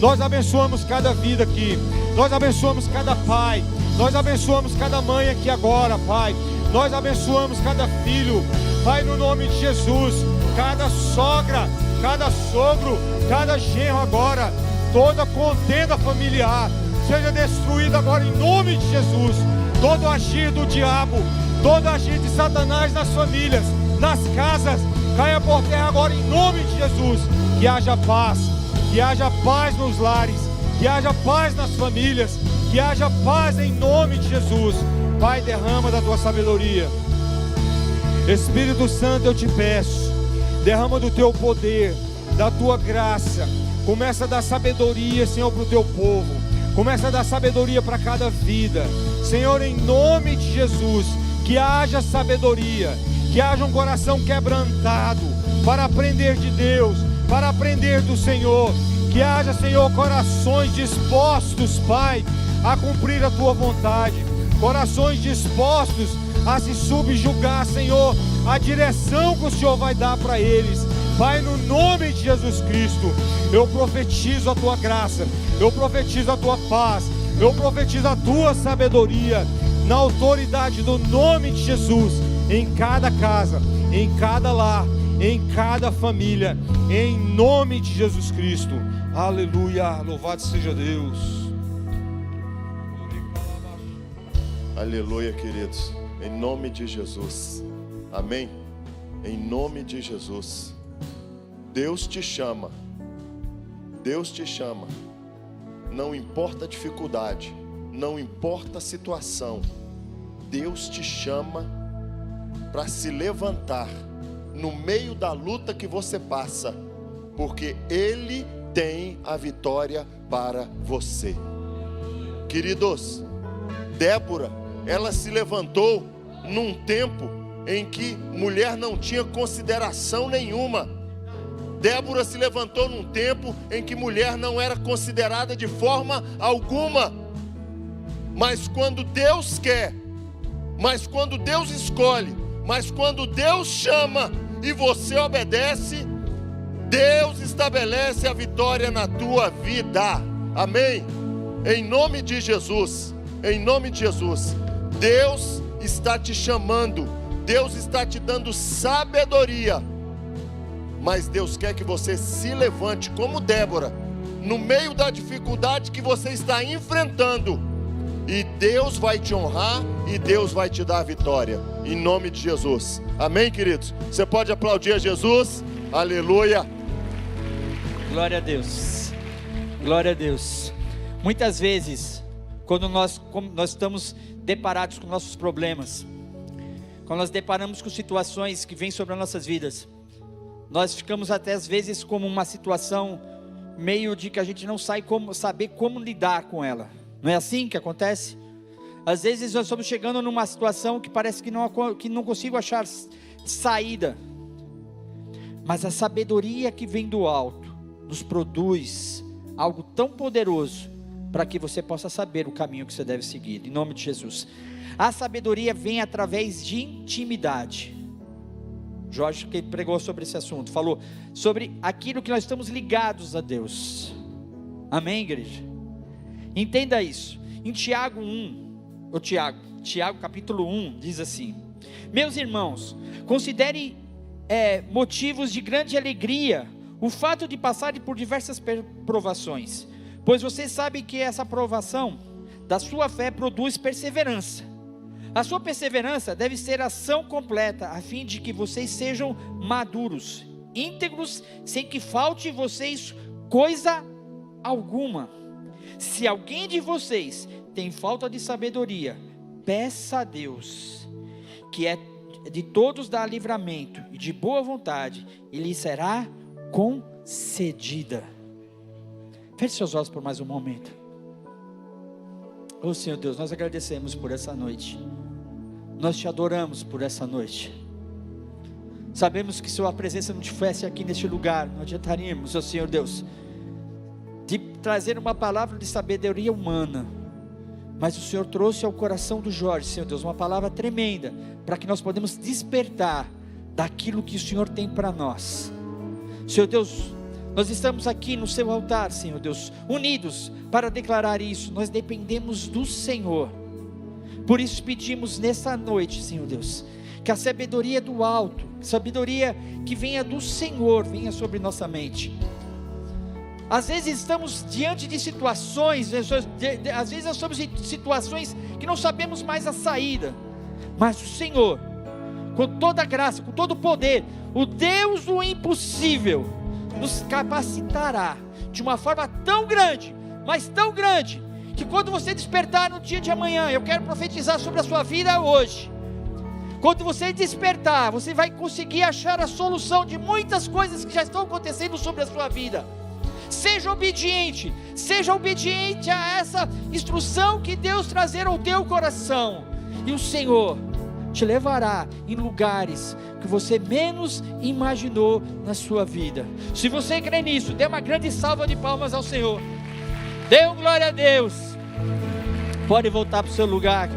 A: Nós abençoamos cada vida aqui. Nós abençoamos cada pai. Nós abençoamos cada mãe aqui agora, Pai. Nós abençoamos cada filho, Pai, no nome de Jesus. Cada sogra, cada sogro, cada genro agora. Toda contenda familiar seja destruída agora em nome de Jesus. Todo agir do diabo, todo agir de Satanás nas famílias, nas casas, caia por terra agora em nome de Jesus. Que haja paz nos lares, que haja paz nas famílias, que haja paz em nome de Jesus. Pai, derrama da tua sabedoria. Espírito Santo, eu te peço, derrama do teu poder, da tua graça. Começa a dar sabedoria, Senhor, para o teu povo. Começa a dar sabedoria para cada vida, Senhor, em nome de Jesus. Que haja sabedoria, que haja um coração quebrantado para aprender de Deus, para aprender do Senhor. Que haja, Senhor, corações dispostos, Pai, a cumprir a tua vontade. Corações dispostos a se subjugar, Senhor, a direção que o Senhor vai dar para eles. Pai, no nome de Jesus Cristo, eu profetizo a tua graça, eu profetizo a tua paz, eu profetizo a tua sabedoria, na autoridade do nome de Jesus, em cada casa, em cada lar, em cada família, em nome de Jesus Cristo. Aleluia, louvado seja Deus.
B: Aleluia, queridos, em nome de Jesus, amém? Em nome de Jesus. Deus te chama, Deus te chama, não importa a dificuldade, não importa a situação, Deus te chama para se levantar no meio da luta que você passa, porque Ele tem a vitória para você. Queridos, Débora, ela se levantou num tempo em que mulher não tinha consideração nenhuma. Débora se levantou num tempo em que mulher não era considerada de forma alguma. Mas quando Deus quer, mas quando Deus escolhe, mas quando Deus chama e você obedece, Deus estabelece a vitória na tua vida. Amém? Em nome de Jesus, em nome de Jesus, Deus está te chamando, Deus está te dando sabedoria. Mas Deus quer que você se levante como Débora, no meio da dificuldade que você está enfrentando, e Deus vai te honrar, e Deus vai te dar a vitória, em nome de Jesus. Amém, queridos? Você pode aplaudir a Jesus? Aleluia!
C: Glória a Deus, glória a Deus. Muitas vezes, quando nós estamos deparados com nossos problemas, quando nós deparamos com situações que vêm sobre as nossas vidas, nós ficamos até às vezes como uma situação meio de que a gente não saber como lidar com ela. Não é assim que acontece? Às vezes nós estamos chegando numa situação que parece que não consigo achar saída. Mas a sabedoria que vem do alto nos produz algo tão poderoso para que você possa saber o caminho que você deve seguir, em nome de Jesus. A sabedoria vem através de intimidade. Jorge, que pregou sobre esse assunto, falou sobre aquilo que nós estamos ligados a Deus. Amém, igreja? Entenda isso. Em Tiago capítulo 1, diz assim: meus irmãos, considerem motivos de grande alegria o fato de passarem por diversas provações, pois vocês sabem que essa provação da sua fé produz perseverança. A sua perseverança deve ser ação completa, a fim de que vocês sejam maduros, íntegros, sem que falte em vocês coisa alguma. Se alguém de vocês tem falta de sabedoria, peça a Deus, que é de todos dá livramento e de boa vontade, e lhe será concedida. Feche seus olhos por mais um momento. Oh Senhor Deus, nós agradecemos por essa noite, nós te adoramos por essa noite. Sabemos que se a presença não estivesse aqui neste lugar, não adiantaríamos, ó Senhor Deus, de trazer uma palavra de sabedoria humana, mas o Senhor trouxe ao coração do Jorge, Senhor Deus, uma palavra tremenda, para que nós podemos despertar daquilo que o Senhor tem para nós. Senhor Deus, nós estamos aqui no seu altar, Senhor Deus, unidos para declarar isso. Nós dependemos do Senhor, por isso pedimos nessa noite, Senhor Deus, que a sabedoria do alto, sabedoria que venha do Senhor, venha sobre nossa mente. Às vezes estamos diante de situações, às vezes nós estamos em situações que não sabemos mais a saída, mas o Senhor, com toda a graça, com todo o poder, o Deus do impossível, nos capacitará de uma forma tão grande, mas tão grande, que quando você despertar no dia de amanhã, eu quero profetizar sobre a sua vida hoje, quando você despertar, você vai conseguir achar a solução de muitas coisas que já estão acontecendo sobre a sua vida. Seja obediente a essa instrução que Deus trazer ao teu coração, e o Senhor te levará em lugares que você menos imaginou na sua vida. Se você crê nisso, dê uma grande salva de palmas ao Senhor. Dê glória a Deus. Pode voltar para o seu lugar.